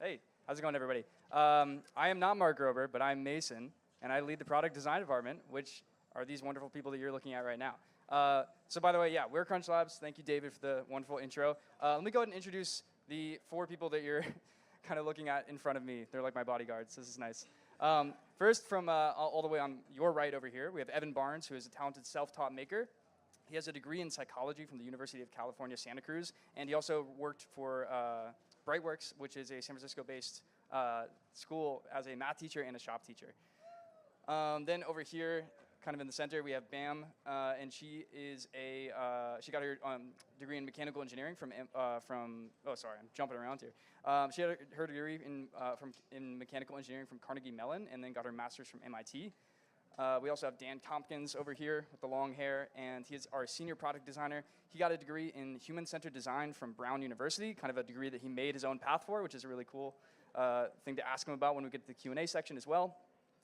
Hey, how's it going, everybody? I am not Mark Grober, but I'm Mason, and I lead the product design department, which are these wonderful people that you're looking at right now. So by the way, yeah, we're CrunchLabs. Thank you, David, for the wonderful intro. Let me go ahead and introduce the 4 people that you're kind of looking at in front of me. They're like my bodyguards. This is nice. First, from all the way on your right over here, we have Evan Barnes, who is a talented self-taught maker. He has a degree in psychology from the University of California, Santa Cruz, and he also worked for Brightworks, which is a San Francisco-based school, as a math teacher and a shop teacher. Then over here, kind of in the center, we have Bam, and she is she got her degree in mechanical engineering from oh, sorry, I'm jumping around here. She had her degree in mechanical engineering from Carnegie Mellon, and then got her master's from MIT. We also have Dan Tompkins over here with the long hair, and he's our senior product designer. He got a degree in human-centered design from Brown University, kind of a degree that he made his own path for, which is a really cool thing to ask him about when we get to the Q&A section as well.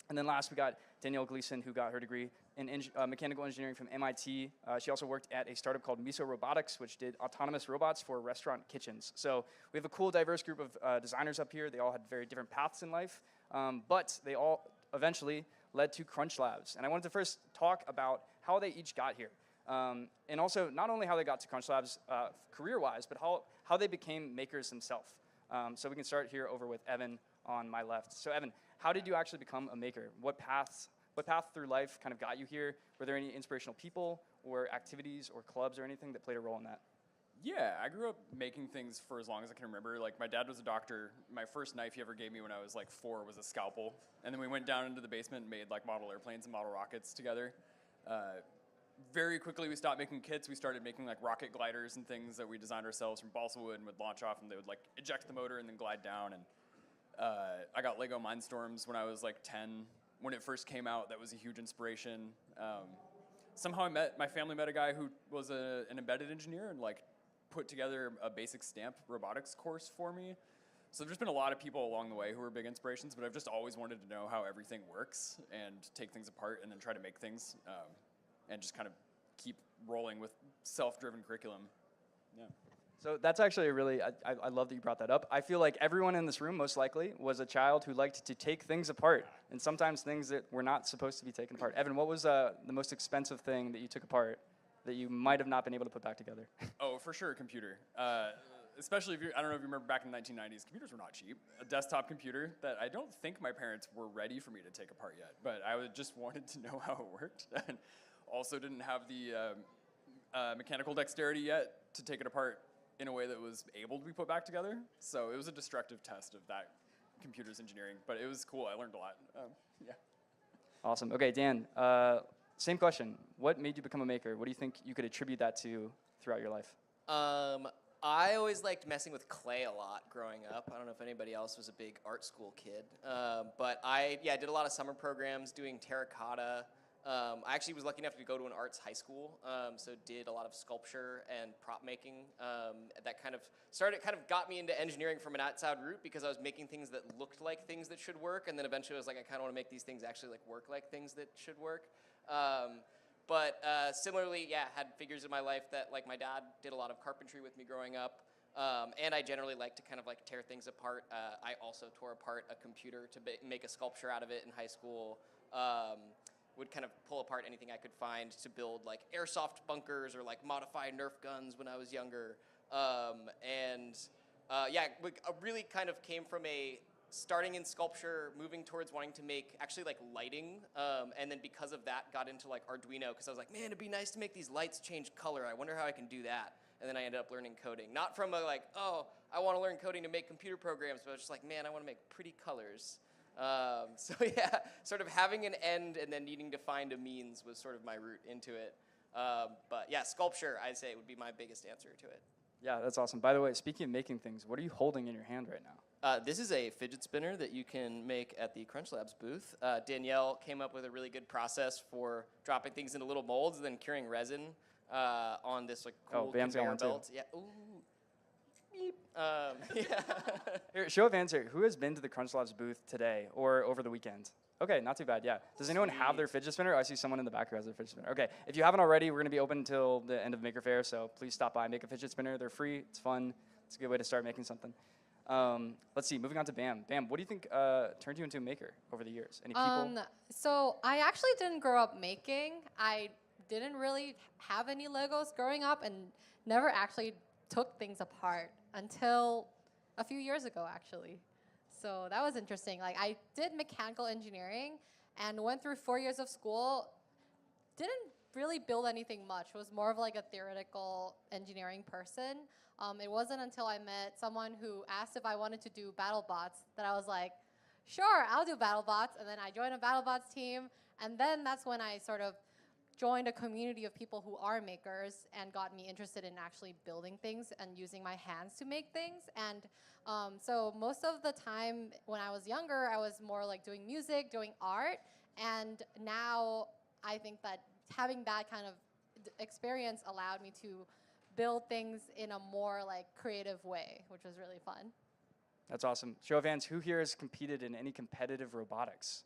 And then last, we got Danielle Gleason, who got her degree in mechanical engineering from MIT. She also worked at a startup called Miso Robotics, which did autonomous robots for restaurant kitchens. So we have a cool, diverse group of designers up here. They all had very different paths in life, but they all eventually led to CrunchLabs. And I wanted to first talk about how they each got here. And also, not only how they got to CrunchLabs career-wise, but how they became makers themselves. So we can start here over with Evan on my left. So Evan, how did you actually become a maker? What path through life kind of got you here? Were there any inspirational people or activities or clubs or anything that played a role in that? Yeah, I grew up making things for as long as I can remember. Like, my dad was a doctor. My first knife he ever gave me when I was like 4 was a scalpel. And then we went down into the basement and made like model airplanes and model rockets together. Very quickly we stopped making kits. We started making like rocket gliders and things that we designed ourselves from balsa wood and would launch off, and they would like eject the motor and then glide down. And I got Lego Mindstorms when I was like 10. When it first came out, that was a huge inspiration. Somehow my family met a guy who was an embedded engineer and like put together a basic stamp robotics course for me. So there's been a lot of people along the way who were big inspirations, but I've just always wanted to know how everything works and take things apart and then try to make things and just kind of keep rolling with self-driven curriculum. Yeah. So that's actually a really, I love that you brought that up. I feel like everyone in this room most likely was a child who liked to take things apart, and sometimes things that were not supposed to be taken apart. Evan, what was the most expensive thing that you took apart that you might have not been able to put back together? Oh, for sure, a computer. Especially if I don't know if you remember back in the 1990s, computers were not cheap. A desktop computer that I don't think my parents were ready for me to take apart yet, but I just wanted to know how it worked. And also didn't have the mechanical dexterity yet to take it apart in a way that was able to be put back together. So it was a destructive test of that computer's engineering, but it was cool. I learned a lot. Yeah. Awesome. Okay, Dan, same question. What made you become a maker? What do you think you could attribute that to throughout your life? I always liked messing with clay a lot growing up. I don't know if anybody else was a big art school kid, but I did a lot of summer programs doing terracotta. I actually was lucky enough to go to an arts high school, so did a lot of sculpture and prop making. That kind of got me into engineering from an outside route because I was making things that looked like things that should work, and then eventually I was like, I kind of want to make these things actually like work like things that should work. But similarly, had figures in my life that, like, my dad did a lot of carpentry with me growing up, and I generally like to kind of like tear things apart. I also tore apart a computer to make a sculpture out of it in high school. Would kind of pull apart anything I could find to build like airsoft bunkers or like modified Nerf guns when I was younger. I really kind of came from starting in sculpture, moving towards wanting to make actually like lighting, and then because of that got into like Arduino because I was like, man, it'd be nice to make these lights change color. I wonder how I can do that. And then I ended up learning coding. Not from a like, oh, I want to learn coding to make computer programs, but I was just like, man, I want to make pretty colors. Sort of having an end and then needing to find a means was sort of my route into it. Sculpture, I'd say, would be my biggest answer to it. Yeah, that's awesome. By the way, speaking of making things, what are you holding in your hand right now? This is a fidget spinner that you can make at the CrunchLabs booth. Danielle came up with a really good process for dropping things into little molds and then curing resin on this like cool conveyor belt. Yeah. Ooh. Here, show of hands here. Who has been to the CrunchLabs booth today or over the weekend? Okay, not too bad, yeah. Does anyone have their fidget spinner? I see someone in the back who has their fidget spinner. Okay, if you haven't already, we're going to be open until the end of Maker Faire, so please stop by and make a fidget spinner. They're free, it's fun, it's a good way to start making something. Let's see, moving on to Bam. Bam, what do you think turned you into a maker over the years? Any people? So I actually didn't grow up making. I didn't really have any Legos growing up and never actually took things apart until a few years ago, actually. So that was interesting. Like, I did mechanical engineering and went through 4 years of school. Didn't really build anything much. It was more of like a theoretical engineering person. It wasn't until I met someone who asked if I wanted to do BattleBots that I was like, sure, I'll do BattleBots. And then I joined a BattleBots team. And then that's when I sort of joined a community of people who are makers and got me interested in actually building things and using my hands to make things. And so most of the time when I was younger, I was more like doing music, doing art. And now I think that having that kind of experience allowed me to build things in a more like creative way, which was really fun. That's awesome. Show of hands, who here has competed in any competitive robotics?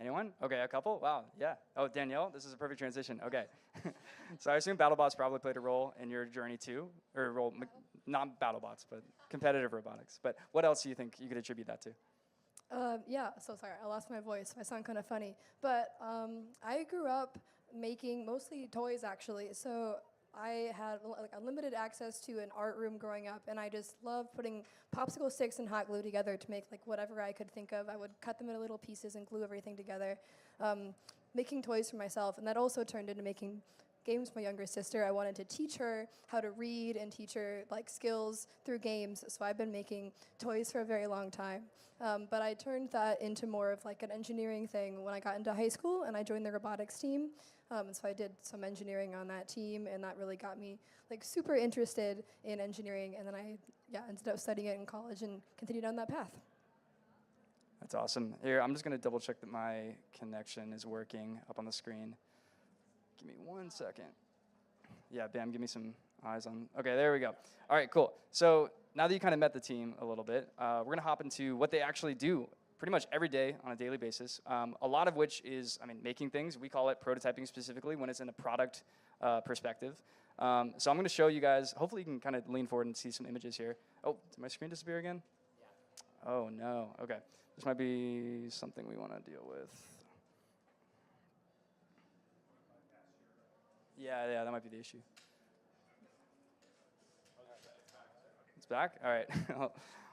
Anyone? Okay, a couple? Wow, yeah. Oh, Danielle, this is a perfect transition. Okay. So I assume BattleBots probably played a role in your journey too, or not BattleBots, but competitive robotics. But what else do you think you could attribute that to? Yeah, so sorry, I lost my voice. I sound kind of funny. But I grew up making mostly toys, actually. So I had like unlimited access to an art room growing up, and I just loved putting popsicle sticks and hot glue together to make like whatever I could think of. I would cut them into little pieces and glue everything together, making toys for myself, and that also turned into making games for my younger sister. I wanted to teach her how to read and teach her like skills through games, so I've been making toys for a very long time. But I turned that into more of like an engineering thing when I got into high school, and I joined the robotics team. And so I did some engineering on that team, and that really got me like super interested in engineering. And then I ended up studying it in college and continued on that path. That's awesome. Here, I'm just going to double check that my connection is working up on the screen. Give me 1 second. Yeah, Bam, give me some eyes on. Okay, there we go. All right, cool. So now that you kind of met the team a little bit, we're going to hop into what they actually do pretty much every day on a daily basis, a lot of which is, making things. We call it prototyping specifically when it's in a product perspective. So I'm going to show you guys. Hopefully you can kind of lean forward and see some images here. Oh, did my screen disappear again? Yeah. Oh, no. Okay. This might be something we want to deal with. Yeah, that might be the issue. It's back? All right.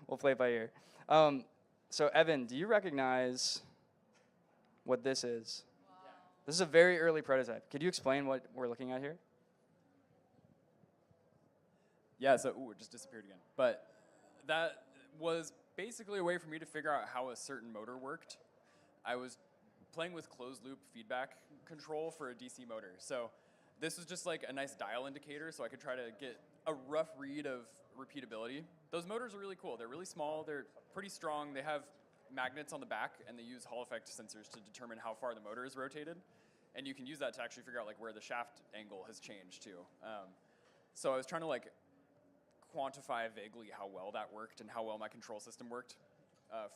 We'll play it by ear. So Evan, do you recognize what this is? Wow. This is a very early prototype. Could you explain what we're looking at here? Yeah, so it just disappeared again. But that was basically a way for me to figure out how a certain motor worked. I was playing with closed loop feedback control for a DC motor. So this was just like a nice dial indicator, so I could try to get a rough read of repeatability. Those motors are really cool. They're really small. They're pretty strong. They have magnets on the back, and they use Hall effect sensors to determine how far the motor is rotated. And you can use that to actually figure out like where the shaft angle has changed too. So I was trying to like quantify vaguely how well that worked and how well my control system worked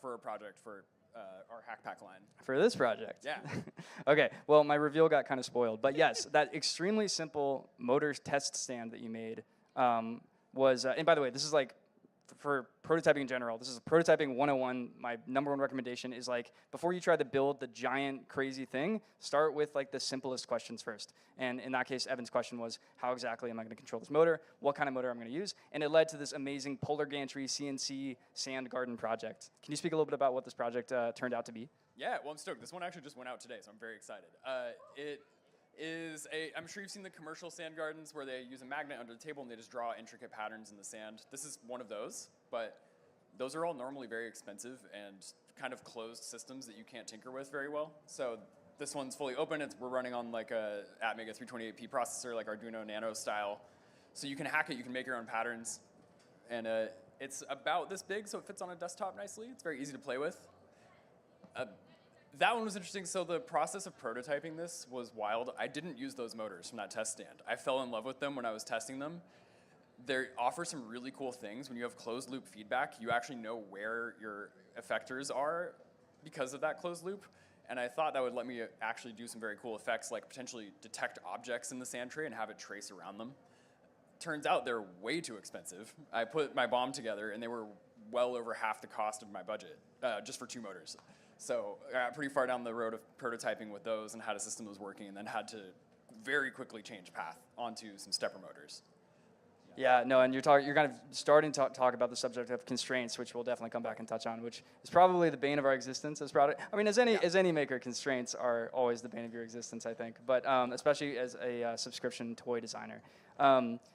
for a project for our Hackpack line. For this project? Yeah. Okay, well, my reveal got kind of spoiled. But yes, that extremely simple motor test stand that you made was, and by the way, this is like, for prototyping in general, this is prototyping 101. My number one recommendation is like, before you try to build the giant crazy thing, start with like the simplest questions first. And in that case, Evan's question was, how exactly am I gonna control this motor? What kind of motor I'm gonna use? And it led to this amazing polar gantry CNC sand garden project. Can you speak a little bit about what this project turned out to be? Yeah, well, I'm stoked. This one actually just went out today, so I'm very excited. It is I'm sure you've seen the commercial sand gardens where they use a magnet under the table and they just draw intricate patterns in the sand. This is one of those, but those are all normally very expensive and kind of closed systems that you can't tinker with very well. So this one's fully open. We're running on like a Atmega 328P processor, like Arduino Nano style. So you can hack it, you can make your own patterns. And it's about this big, so it fits on a desktop nicely. It's very easy to play with. That one was interesting. So the process of prototyping this was wild. I didn't use those motors from that test stand. I fell in love with them when I was testing them. They offer some really cool things. When you have closed loop feedback, you actually know where your effectors are because of that closed loop. And I thought that would let me actually do some very cool effects, like potentially detect objects in the sand tray and have it trace around them. turns out they're way too expensive. I put my BOM together, and they were well over half the cost of my budget, just for 2 motors. So I got pretty far down the road of prototyping with those and had a system that was working, and then had to very quickly change path onto some stepper motors. Yeah, no, and you're kind of starting to talk about the subject of constraints, which we'll definitely come back and touch on, which is probably the bane of our existence as product. I mean, as any maker, constraints are always the bane of your existence, I think, but especially as a subscription toy designer.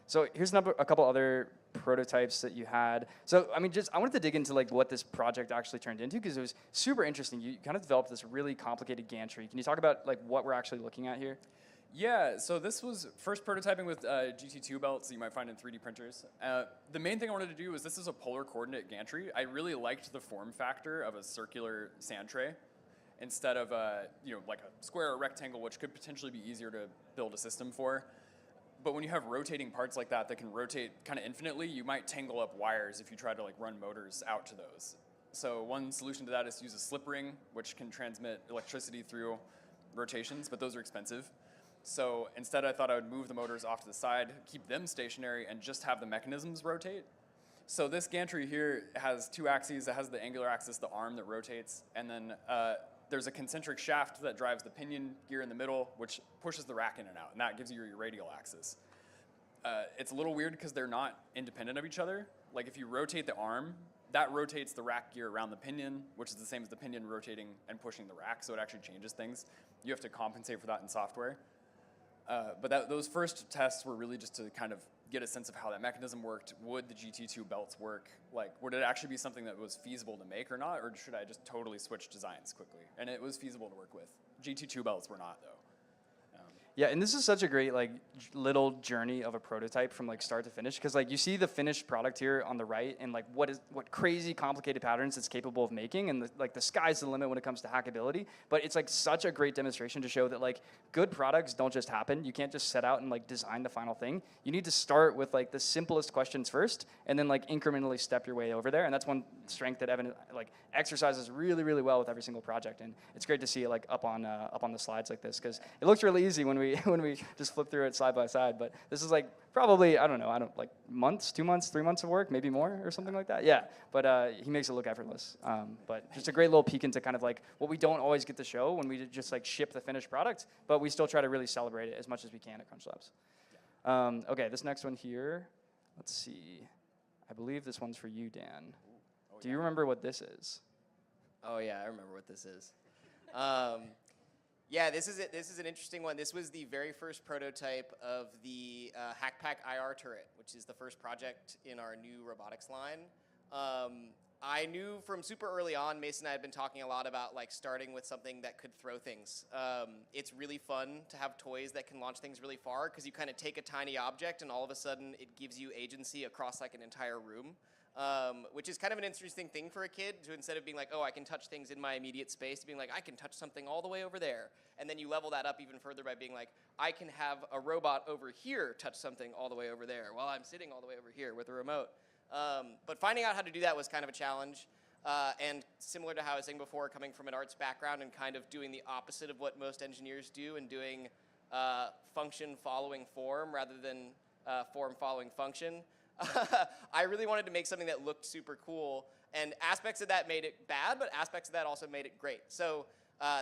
So here's a couple other prototypes that you had. So I mean, I wanted to dig into like what this project actually turned into, because it was super interesting. You kind of developed this really complicated gantry. Can you talk about like what we're actually looking at here? Yeah, so this was first prototyping with GT2 belts that you might find in 3D printers. The main thing I wanted to do was, this is a polar coordinate gantry. I really liked the form factor of a circular sand tray instead of like a square or rectangle, which could potentially be easier to build a system for. But when you have rotating parts like that can rotate kind of infinitely, you might tangle up wires if you try to like run motors out to those. So one solution to that is to use a slip ring, which can transmit electricity through rotations, but those are expensive. So instead, I thought I would move the motors off to the side, keep them stationary, and just have the mechanisms rotate. So this gantry here has 2 axes. It has the angular axis, the arm that rotates, and then there's a concentric shaft that drives the pinion gear in the middle, which pushes the rack in and out, and that gives you your radial axis. It's a little weird because they're not independent of each other. Like if you rotate the arm, that rotates the rack gear around the pinion, which is the same as the pinion rotating and pushing the rack, so it actually changes things. You have to compensate for that in software. But those first tests were really just to kind of get a sense of how that mechanism worked. Would the GT2 belts work? Like, would it actually be something that was feasible to make or not? Or should I just totally switch designs quickly? And it was feasible to work with. GT2 belts were not, though. Yeah, and this is such a great like little journey of a prototype from like start to finish, because like you see the finished product here on the right, and like what crazy complicated patterns it's capable of making, and the sky's the limit when it comes to hackability. But it's like such a great demonstration to show that like good products don't just happen. You can't just set out and like design the final thing. You need to start with like the simplest questions first, and then like incrementally step your way over there. And that's one strength that Evan like exercises really, really well with every single project. And it's great to see it like up on the slides like this, because it looks really easy when we just flip through it side by side. But this is like probably, I don't know, like months, 2 months, 3 months of work, maybe more or something like that. Yeah, but he makes it look effortless. But just a great little peek into kind of like what we don't always get to show when we just like ship the finished product, but we still try to really celebrate it as much as we can at CrunchLabs. Okay, this next one here, let's see. I believe this one's for you, Dan. Do you remember what this is? Oh yeah, I remember what this is. Yeah, this is an interesting one. This was the very first prototype of the HackPack IR turret, which is the first project in our new robotics line. I knew from super early on, Mason and I had been talking a lot about like starting with something that could throw things. It's really fun to have toys that can launch things really far, because you kind of take a tiny object and all of a sudden it gives you agency across like an entire room. Which is kind of an interesting thing for a kid, to instead of being like, oh, I can touch things in my immediate space, to being like, I can touch something all the way over there. And then you level that up even further by being like, I can have a robot over here touch something all the way over there while I'm sitting all the way over here with a remote. But finding out how to do that was kind of a challenge. And similar to how I was saying before, coming from an arts background and kind of doing the opposite of what most engineers do, and doing function following form rather than form following function. I really wanted to make something that looked super cool, and aspects of that made it bad, but aspects of that also made it great. So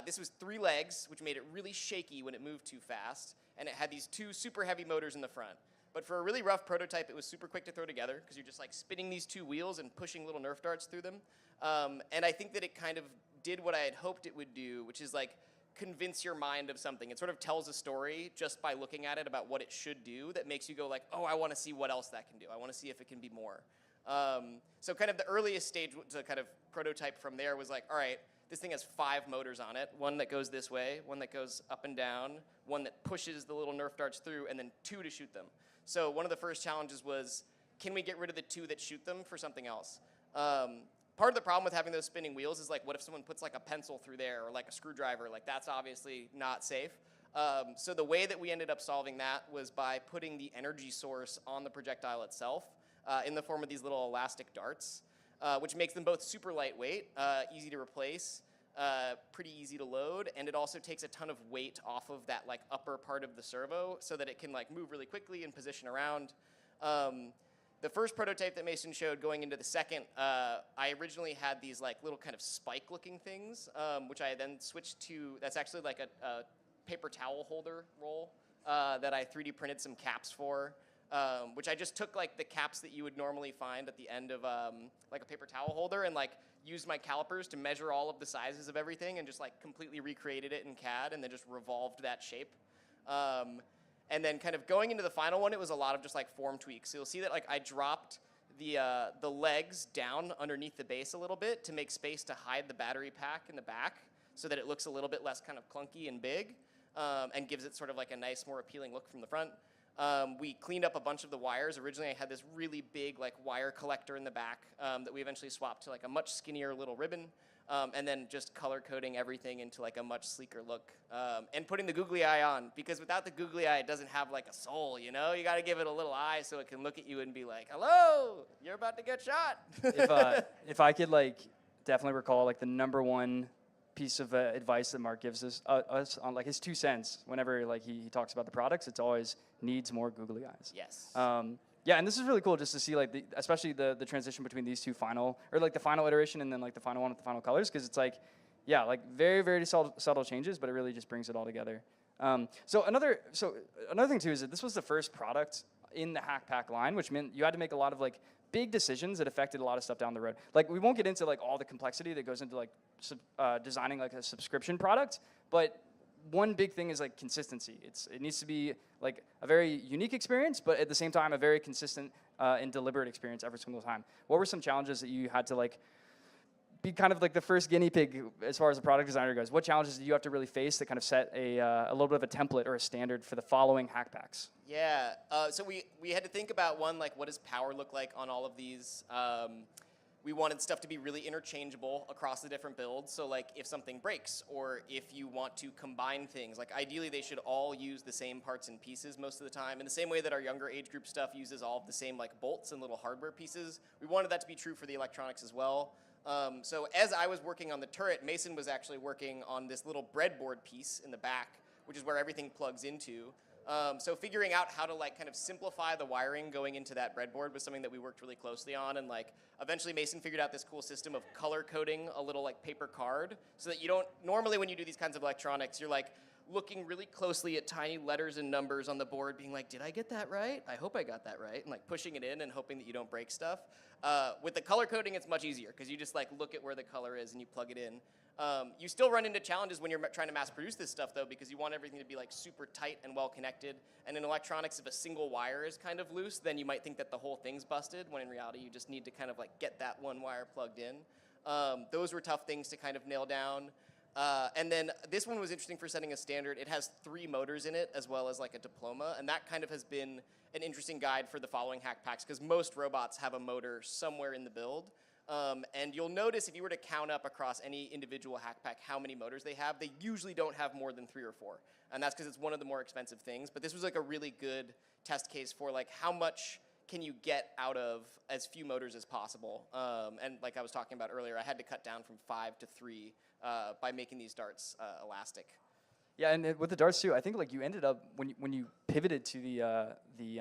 this was 3 legs, which made it really shaky when it moved too fast, and it had these 2 super heavy motors in the front. But for a really rough prototype, it was super quick to throw together, because you're just like spinning these 2 wheels and pushing little Nerf darts through them. And I think that it kind of did what I had hoped it would do, which is like convince your mind of something. It sort of tells a story just by looking at it about what it should do, that makes you go like, oh, I want to see what else that can do. I want to see if it can be more. So kind of the earliest stage to kind of prototype from there was like, all right, this thing has 5 motors on it. One that goes this way, one that goes up and down, one that pushes the little Nerf darts through, and then 2 to shoot them. So one of the first challenges was, can we get rid of the 2 that shoot them for something else? Part of the problem with having those spinning wheels is like, what if someone puts like a pencil through there, or like a screwdriver? Like, that's obviously not safe. So the way that we ended up solving that was by putting the energy source on the projectile itself in the form of these little elastic darts, which makes them both super lightweight, easy to replace, pretty easy to load, and it also takes a ton of weight off of that like upper part of the servo, so that it can like move really quickly and position around. The first prototype that Mason showed going into the second, I originally had these like little kind of spike-looking things, which I then switched to. That's actually like a paper towel holder roll that I 3D printed some caps for, which I just took like the caps that you would normally find at the end of like a paper towel holder and like used my calipers to measure all of the sizes of everything and just like completely recreated it in CAD and then just revolved that shape. And then kind of going into the final one, it was a lot of just like form tweaks. So you'll see that like I dropped the legs down underneath the base a little bit to make space to hide the battery pack in the back so that it looks a little bit less kind of clunky and big and gives it sort of like a nice, more appealing look from the front. We cleaned up a bunch of the wires. Originally, I had this really big like wire collector in the back that we eventually swapped to like a much skinnier little ribbon. And then just color coding everything into like a much sleeker look, and putting the googly eye on, because without the googly eye, it doesn't have like a soul, you know? You gotta give it a little eye so it can look at you and be like, hello, you're about to get shot. If I could like definitely recall like the number one piece of advice that Mark gives us on like his 2 cents whenever like he talks about the products, it's always needs more googly eyes. Yes. Yeah, and this is really cool just to see like especially the transition between these two final, or like the final iteration and then like the final one with the final colors, because it's like, yeah, like very, very subtle changes, but it really just brings it all together. So another thing too is that this was the first product in the Hack Pack line, which meant you had to make a lot of like big decisions that affected a lot of stuff down the road. Like we won't get into like all the complexity that goes into like designing like a subscription product, but one big thing is like consistency. It needs to be like a very unique experience, but at the same time a very consistent and deliberate experience every single time. What were some challenges that you had to like be kind of like the first guinea pig as far as the product designer goes? What challenges do you have to really face that kind of set a little bit of a template or a standard for the following hack packs? Yeah, so we had to think about one, like what does power look like on all of these? We wanted stuff to be really interchangeable across the different builds. So like if something breaks or if you want to combine things, like ideally they should all use the same parts and pieces most of the time. In the same way that our younger age group stuff uses all of the same like bolts and little hardware pieces, we wanted that to be true for the electronics as well. So as I was working on the turret, Mason was actually working on this little breadboard piece in the back, which is where everything plugs into. So figuring out how to like kind of simplify the wiring going into that breadboard was something that we worked really closely on, and like eventually Mason figured out this cool system of color coding a little like paper card so that you don't, normally when you do these kinds of electronics, you're like looking really closely at tiny letters and numbers on the board being like, did I get that right? I hope I got that right, and like pushing it in and hoping that you don't break stuff. With the color coding, it's much easier because you just like look at where the color is and you plug it in. You still run into challenges when you're trying to mass produce this stuff though, because you want everything to be like super tight and well connected. And in electronics, if a single wire is kind of loose, then you might think that the whole thing's busted, when in reality you just need to kind of like get that one wire plugged in. Those were tough things to kind of nail down. And then this one was interesting for setting a standard. It has 3 motors in it as well as like a diploma, and that kind of has been an interesting guide for the following hack packs because most robots have a motor somewhere in the build. And you'll notice if you were to count up across any individual hack pack how many motors they have, they usually don't have more than 3 or 4. And that's because it's one of the more expensive things. But this was like a really good test case for like how much can you get out of as few motors as possible. And like I was talking about earlier, I had to cut down from 5 to 3 by making these darts elastic. Yeah, and with the darts too, I think like you ended up when you pivoted to the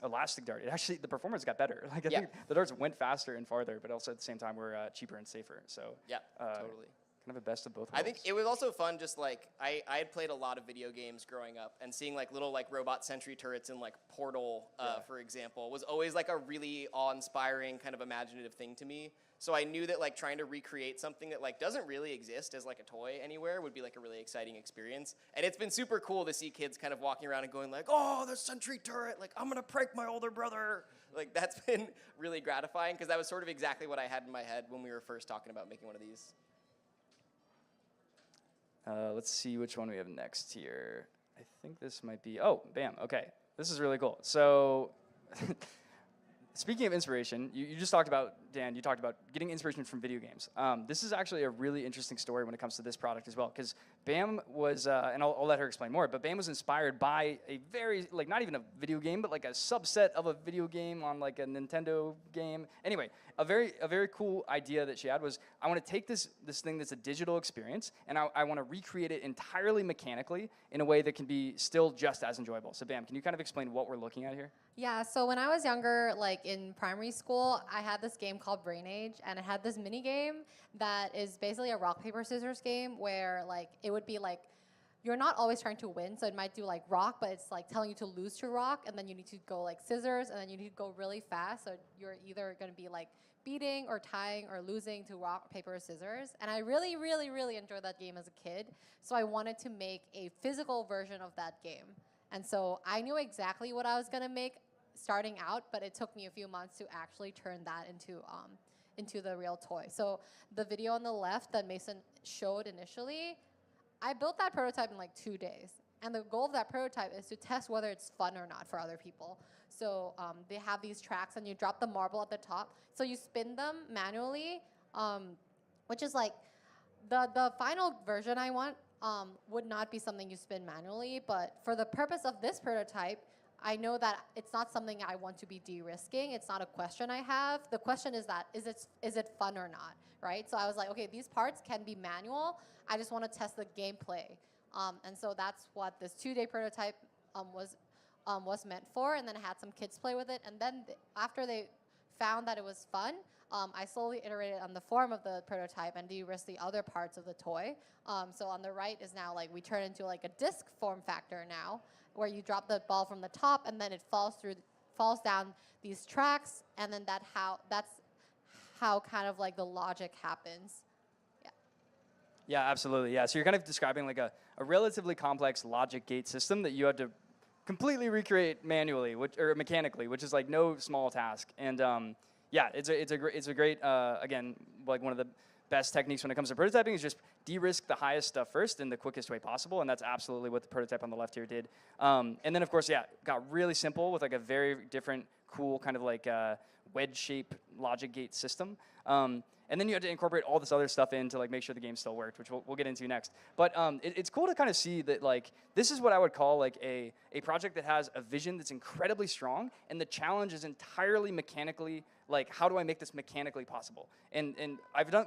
elastic dart, it actually the performance got better. Like I think the darts went faster and farther, but also at the same time were cheaper and safer. So yeah, totally. Kind of a best of both worlds. I think it was also fun. Just like I had played a lot of video games growing up, and seeing like little like robot sentry turrets in like Portal, for example, was always like a really awe-inspiring kind of imaginative thing to me. So I knew that like trying to recreate something that like doesn't really exist as like a toy anywhere would be like a really exciting experience. And it's been super cool to see kids kind of walking around and going like, oh, the sentry turret, like I'm gonna prank my older brother. Like that's been really gratifying because that was sort of exactly what I had in my head when we were first talking about making one of these. Let's see which one we have next here. I think this might be, oh, bam, okay. This is really cool. So speaking of inspiration, you just talked about, Dan, you talked about getting inspiration from video games. This is actually a really interesting story when it comes to this product as well, because Bam was, and I'll let her explain more, but Bam was inspired by a very, like not even a video game, but like a subset of a video game on like a Nintendo game. Anyway, a very cool idea that she had was, I want to take this thing that's a digital experience, and I want to recreate it entirely mechanically in a way that can be still just as enjoyable. So Bam, can you kind of explain what we're looking at here? Yeah, so when I was younger, like in primary school, I had this game called Brain Age, and it had this mini game that is basically a rock, paper, scissors game where like it would be like, you're not always trying to win, so it might do like rock, but it's like telling you to lose to rock, and then you need to go like scissors, and then you need to go really fast, so you're either gonna be like beating or tying or losing to rock, paper, scissors. And I really, really, really enjoyed that game as a kid, so I wanted to make a physical version of that game. And so I knew exactly what I was gonna make starting out, but it took me a few months to actually turn that into the real toy. So the video on the left that Mason showed initially, I built that prototype in like 2 days. And the goal of that prototype is to test whether it's fun or not for other people. So they have these tracks, and you drop the marble at the top. So you spin them manually, which is like the final version I want would not be something you spin manually. But for the purpose of this prototype, I know that it's not something I want to be de-risking. It's not a question I have. The question is that, is it fun or not, right? So I was like, okay, these parts can be manual. I just want to test the gameplay. And so that's what this 2-day prototype was meant for. And then I had some kids play with it. And then after they found that it was fun, I slowly iterated on the form of the prototype and de-risked the other parts of the toy. So on the right is now like we turn into like a disc form factor now, where you drop the ball from the top and then it falls down these tracks, and then that's how kind of like the logic happens. Yeah. Yeah, absolutely. Yeah, so you're kind of describing like a relatively complex logic gate system that you had to completely recreate manually, or mechanically, which is like no small task. And yeah, it's a great again, like one of the best techniques when it comes to prototyping is just de-risk the highest stuff first in the quickest way possible, and that's absolutely what the prototype on the left here did. And then of course, yeah, got really simple with like a very different, cool kind of like wedge shape logic gate system. And then you had to incorporate all this other stuff in to like make sure the game still worked, which we'll get into next. But it's cool to kind of see that like this is what I would call like a project that has a vision that's incredibly strong, and the challenge is entirely mechanically, like how do I make this mechanically possible? And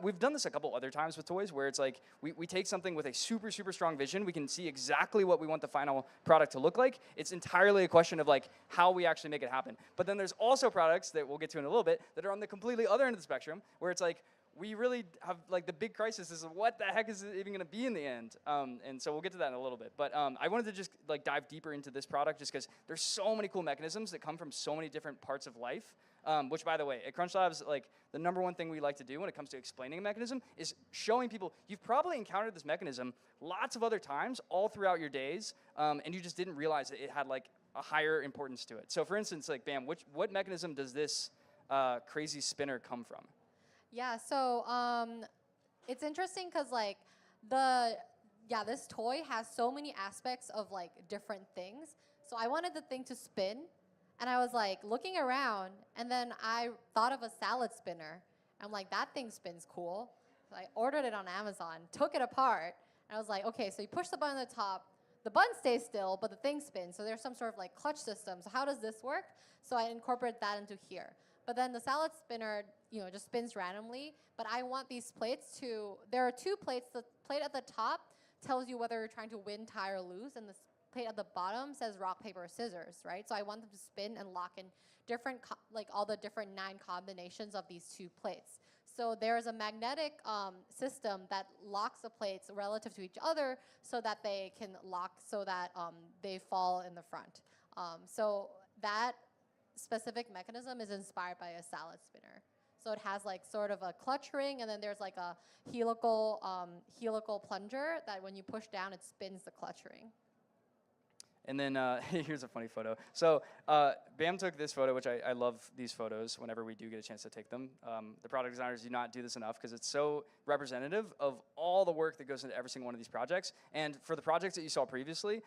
we've done this a couple other times with toys where it's like we take something with a super, super strong vision, we can see exactly what we want the final product to look like. It's entirely a question of like how we actually make it happen. But then there's also products that we'll get to in a little bit that are on the completely other end of the spectrum, where it's like we really have like the big crisis is what the heck is it even going to be in the end? And so we'll get to that in a little bit. But I wanted to just like dive deeper into this product just because there's so many cool mechanisms that come from so many different parts of life. Which, by the way, at CrunchLabs, like the #1 thing we like to do when it comes to explaining a mechanism is showing people you've probably encountered this mechanism lots of other times all throughout your days, and you just didn't realize that it had like a higher importance to it. So, for instance, like Bam, what mechanism does this crazy spinner come from? Yeah, so it's interesting because like this toy has so many aspects of like different things. So I wanted the thing to spin, and I was like looking around, and then I thought of a salad spinner. I'm like, that thing spins cool. So I ordered it on Amazon, took it apart, and I was like, okay, so you push the button at the top, the button stays still, but the thing spins. So there's some sort of like clutch system. So how does this work? So I incorporate that into here. But then the salad spinner, just spins randomly. But I want these plates there are 2 plates. The plate at the top tells you whether you're trying to win, tie, or lose. And the plate at the bottom says rock, paper, or scissors, right? So I want them to spin and lock in different, all the different 9 combinations of these 2 plates. So there's a magnetic system that locks the plates relative to each other so that they can lock, so that they fall in the front. So that specific mechanism is inspired by a salad spinner. So it has like sort of a clutch ring, and then there's like a helical plunger that when you push down, it spins the clutch ring. And then here's a funny photo. So Bam took this photo, which I love these photos whenever we do get a chance to take them. The product designers do not do this enough because it's so representative of all the work that goes into every single one of these projects. And for the projects that you saw previously,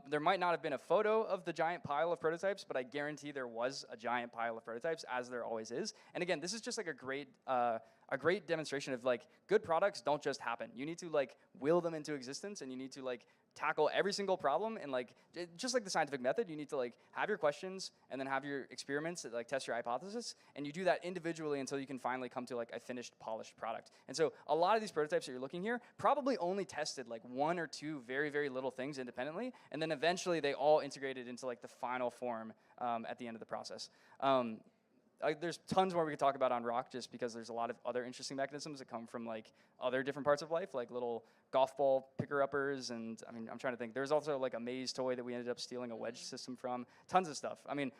there might not have been a photo of the giant pile of prototypes, but I guarantee there was a giant pile of prototypes, as there always is. And again, this is just like a great demonstration of like good products don't just happen. You need to like will them into existence, and you need to like tackle every single problem, and like just like the scientific method, you need to like have your questions and then have your experiments that like test your hypothesis, and you do that individually until you can finally come to like a finished, polished product. And so a lot of these prototypes that you're looking here probably only tested like one or two very, very little things independently, and then eventually they all integrated into like the final form at the end of the process. There's tons more we could talk about on rock, just because there's a lot of other interesting mechanisms that come from like other different parts of life, like little golf ball picker-uppers, and I mean, I'm trying to think. There's also like a maze toy that we ended up stealing a wedge system from. Tons of stuff. I mean,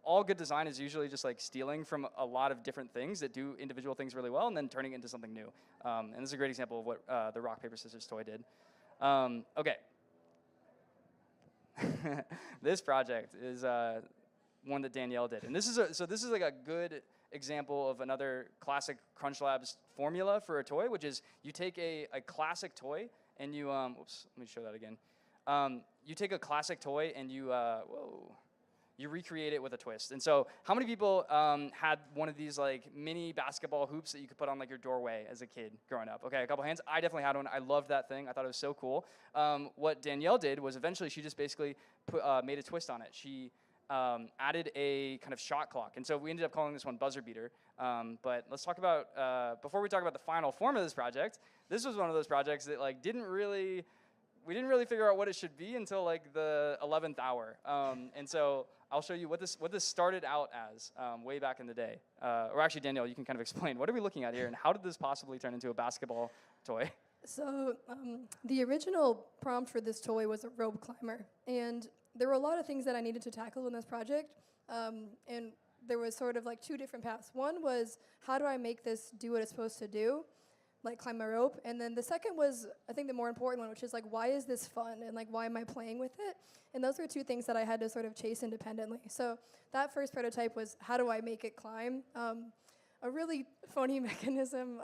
all good design is usually just like stealing from a lot of different things that do individual things really well, and then turning it into something new. And this is a great example of what the rock, paper, scissors toy did. Okay. This project is one that Danielle did, and this is like a good example of another classic CrunchLabs formula for a toy, which is you take a classic toy and you oops, let me show that again. You take a classic toy and you you recreate it with a twist. And so, how many people had one of these like mini basketball hoops that you could put on like your doorway as a kid growing up? Okay, a couple hands. I definitely had one. I loved that thing. I thought it was so cool. What Danielle did was eventually she just basically made a twist on it. She added a kind of shot clock. And so we ended up calling this one buzzer beater. But let's talk about, before we talk about the final form of this project, this was one of those projects that like we didn't really figure out what it should be until like the 11th hour. And so I'll show you what this started out as way back in the day. Or actually, Danielle, you can kind of explain, what are we looking at here and how did this possibly turn into a basketball toy? So the original prompt for this toy was a rope climber, and there were a lot of things that I needed to tackle in this project, and there was sort of like two different paths. One was, how do I make this do what it's supposed to do, like climb a rope? And then the second was, I think, the more important one, which is like, why is this fun, and like, why am I playing with it? And those were two things that I had to sort of chase independently. So that first prototype was, how do I make it climb? A really funny mechanism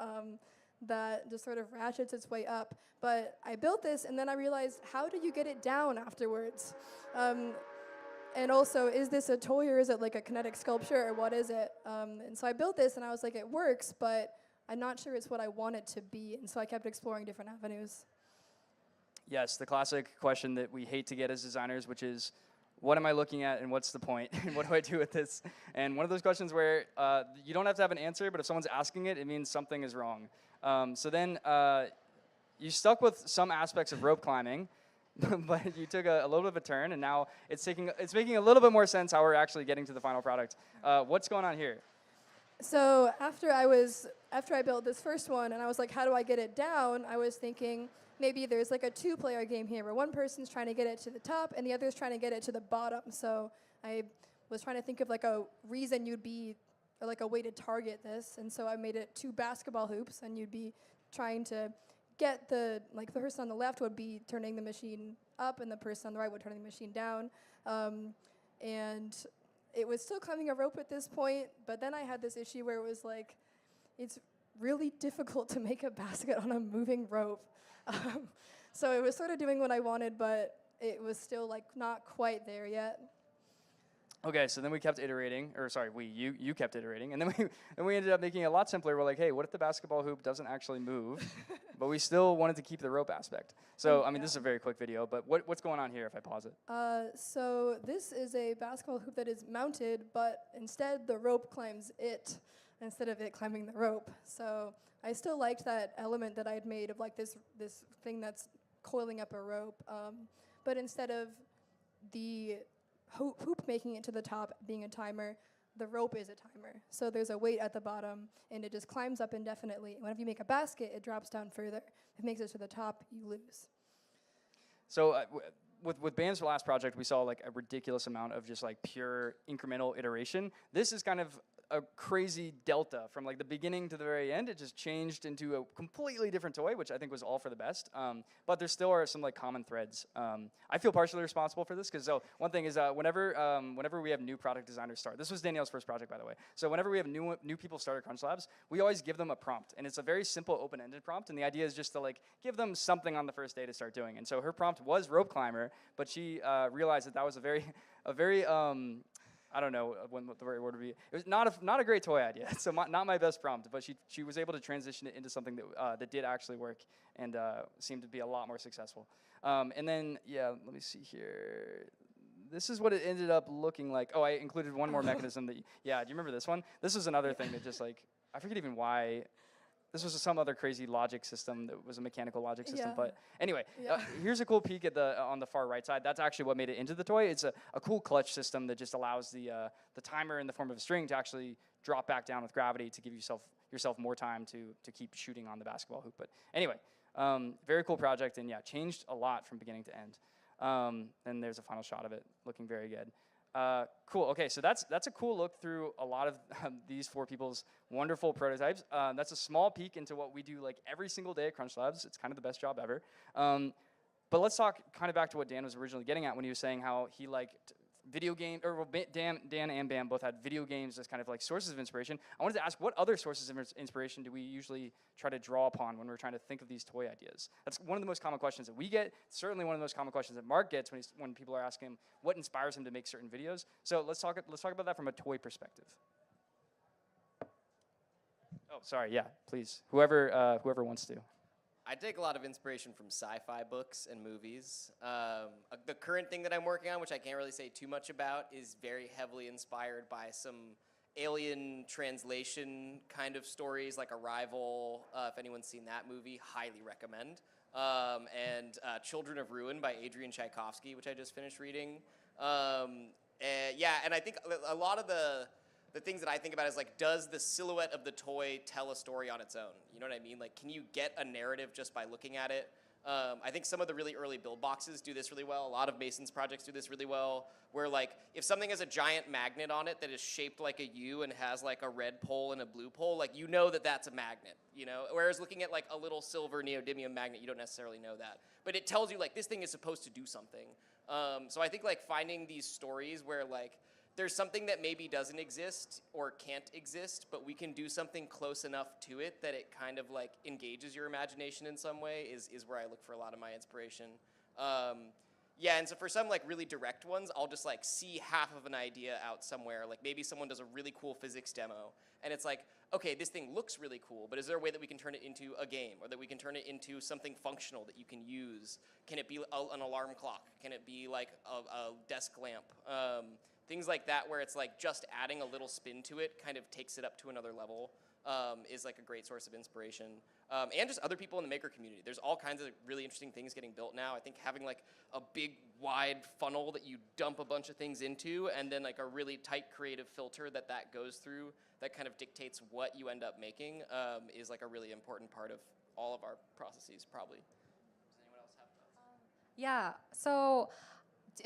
that just sort of ratchets its way up. But I built this, and then I realized, how do you get it down afterwards? And also, is this a toy or is it like a kinetic sculpture, or what is it? And so I built this, and I was like, it works, but I'm not sure it's what I want it to be. And so I kept exploring different avenues. Yes, the classic question that we hate to get as designers, which is, what am I looking at and what's the point? And what do I do with this? And one of those questions where you don't have to have an answer, but if someone's asking it, it means something is wrong. So then you stuck with some aspects of rope climbing, but you took a little bit of a turn, and now it's making a little bit more sense how we're actually getting to the final product. What's going on here? So after I built this first one, and I was like, how do I get it down? I was thinking maybe there's like a two-player game here where one person's trying to get it to the top and the other's trying to get it to the bottom. So I was trying to think of like a reason you'd be, or like a way to target this, and so I made it two basketball hoops, and you'd be trying to get the person on the left would be turning the machine up, and the person on the right would turn the machine down. And it was still climbing a rope at this point, but then I had this issue where it was like, it's really difficult to make a basket on a moving rope. So it was sort of doing what I wanted, but it was still like not quite there yet. Okay, so then we kept iterating, or sorry, you kept iterating, and then we ended up making it a lot simpler. We're like, hey, what if the basketball hoop doesn't actually move, but we still wanted to keep the rope aspect? So, I mean, this is a very quick video, but what's going on here if I pause it? So this is a basketball hoop that is mounted, but instead the rope climbs it, instead of it climbing the rope. So I still liked that element that I had made of like this thing that's coiling up a rope, but instead of the hoop making it to the top being a timer, the rope is a timer. So there's a weight at the bottom, and it just climbs up indefinitely. And whenever you make a basket, it drops down further. If it makes it to the top, you lose. So with Bam's last project, we saw like a ridiculous amount of just like pure incremental iteration. This is kind of a crazy delta from like the beginning to the very end. It just changed into a completely different toy, which I think was all for the best. But there still are some like common threads. I feel partially responsible for this because one thing is whenever we have new product designers start, this was Danielle's first project, by the way. So whenever we have new people start at CrunchLabs, we always give them a prompt, and it's a very simple open-ended prompt. And the idea is just to like give them something on the first day to start doing. And so her prompt was rope climber, but she realized that was a very I don't know what the right word would be. It was not a great toy idea, so not my best prompt, but she was able to transition it into something that did actually work and seemed to be a lot more successful. And then, yeah, let me see here. This is what it ended up looking like. Oh, I included one more mechanism that, yeah, do you remember this one? This was another thing that just like, I forget even why. This was some other crazy logic system that was a mechanical logic system. Yeah. But anyway, Yeah. here's a cool peek at on the far right side. That's actually what made it into the toy. It's a cool clutch system that just allows the timer in the form of a string to actually drop back down with gravity to give yourself more time to keep shooting on the basketball hoop. But anyway, very cool project, and yeah, changed a lot from beginning to end. And there's a final shot of it looking very good. Cool. Okay, so that's a cool look through a lot of these 4 people's wonderful prototypes. That's a small peek into what we do like every single day at CrunchLabs. It's kind of the best job ever. But let's talk kind of back to what Dan was originally getting at when he was saying how he liked video game, or well, Dan and Bam both had video games as kind of like sources of inspiration. I wanted to ask, what other sources of inspiration do we usually try to draw upon when we're trying to think of these toy ideas? That's one of the most common questions that we get. Certainly one of the most common questions that Mark gets when people are asking him what inspires him to make certain videos. So let's talk about that from a toy perspective. Oh, sorry. Yeah, please. Whoever wants to. I take a lot of inspiration from sci-fi books and movies. The current thing that I'm working on, which I can't really say too much about, is very heavily inspired by some alien translation kind of stories, like Arrival. If anyone's seen that movie, highly recommend. And Children of Ruin by Adrian Tchaikovsky, which I just finished reading. And I think a lot of the things that I think about is like, does the silhouette of the toy tell a story on its own? You know what I mean? Like, can you get a narrative just by looking at it? I think some of the really early build boxes do this really well. A lot of Mason's projects do this really well, where like, if something has a giant magnet on it that is shaped like a U and has like a red pole and a blue pole, like, you know that that's a magnet, you know? Whereas looking at like a little silver neodymium magnet, you don't necessarily know that. But it tells you like, this thing is supposed to do something. So I think like finding these stories where like, there's something that maybe doesn't exist or can't exist, but we can do something close enough to it that it kind of like engages your imagination in some way is where I look for a lot of my inspiration. And so for some like really direct ones, I'll just like see half of an idea out somewhere. Like maybe someone does a really cool physics demo, and it's like, okay, this thing looks really cool, but is there a way that we can turn it into a game, or that we can turn it into something functional that you can use? Can it be an alarm clock? Can it be like a desk lamp? Things like that, where it's like just adding a little spin to it kind of takes it up to another level, is like a great source of inspiration. And just other people in the maker community. There's all kinds of really interesting things getting built now. I think having like a big wide funnel that you dump a bunch of things into, and then like a really tight creative filter that goes through that kind of dictates what you end up making, is like a really important part of all of our processes, probably. Does anyone else have thoughts? Yeah, so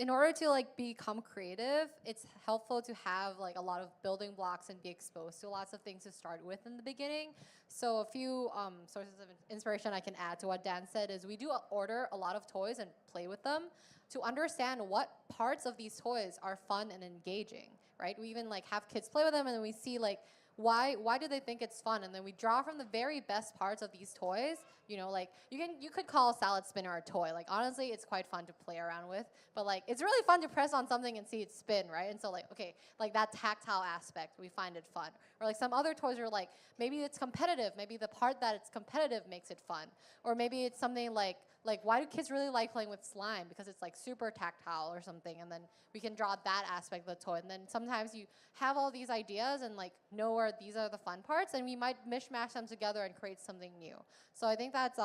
in order to like become creative, it's helpful to have like a lot of building blocks and be exposed to lots of things to start with in the beginning. So a few sources of inspiration I can add to what Dan said is we do order a lot of toys and play with them to understand what parts of these toys are fun and engaging, right? We even like have kids play with them, and then we see like why do they think it's fun, and then we draw from the very best parts of these toys. You know, like you could call a salad spinner a toy. Like honestly, it's quite fun to play around with, but like it's really fun to press on something and see it spin, right? And so like, okay, like that tactile aspect, we find it fun. Or like some other toys are like, maybe it's competitive, maybe the part that it's competitive makes it fun. Or maybe it's something like why do kids really like playing with slime? Because it's like super tactile or something, and then we can draw that aspect of the toy. And then sometimes you have all these ideas and like know where these are the fun parts, and we might mishmash them together and create something new. So I think that's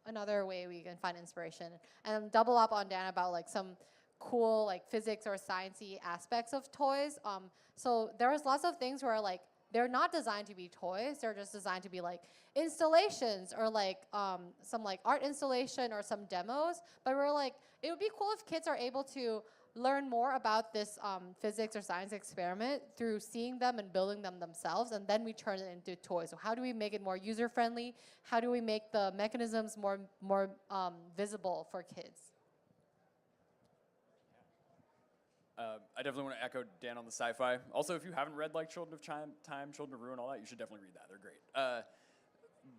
another way we can find inspiration. And double up on Dan about like some cool like physics or sciencey aspects of toys. So there's lots of things where like they're not designed to be toys. They're just designed to be like installations, or like some like art installation or some demos. But we're like, it would be cool if kids are able to learn more about this physics or science experiment through seeing them and building them themselves, and then we turn it into toys. So how do we make it more user-friendly? How do we make the mechanisms more visible for kids? I definitely want to echo Dan on the sci-fi. Also, if you haven't read like Children of Time, Children of Ruin, all that, you should definitely read that. They're great.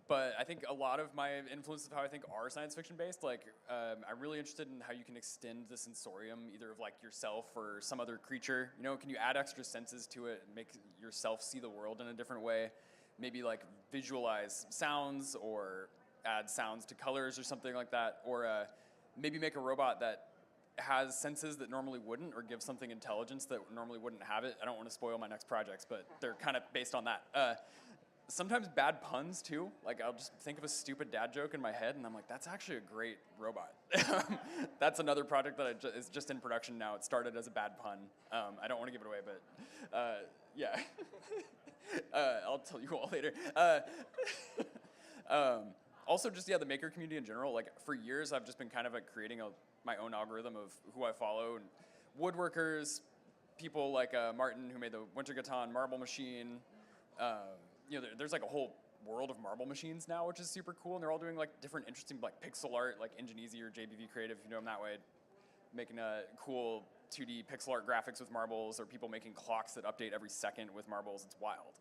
But I think a lot of my influences of how I think are science fiction based. Like, I'm really interested in how you can extend the sensorium, either of like yourself or some other creature. You know, can you add extra senses to it and make yourself see the world in a different way? Maybe like visualize sounds or add sounds to colors or something like that. Or maybe make a robot that has senses that normally wouldn't, or give something intelligence that normally wouldn't have it. I don't want to spoil my next projects, but they're kind of based on that. Sometimes bad puns too. Like, I'll just think of a stupid dad joke in my head, and I'm like, that's actually a great robot. That's another project that is just in production now. It started as a bad pun. I don't want to give it away, but yeah. I'll tell you all later. Also, just the Maker community in general. Like, for years, I've just been kind of like creating my own algorithm of who I follow, and woodworkers, people like Martin, who made the Wintergatan marble machine. You know, there's like a whole world of marble machines now, which is super cool, and they're all doing like different interesting like pixel art, like ingenEasy or JBV Creative, if you know them that way, making cool 2D pixel art graphics with marbles, or people making clocks that update every second with marbles. It's wild.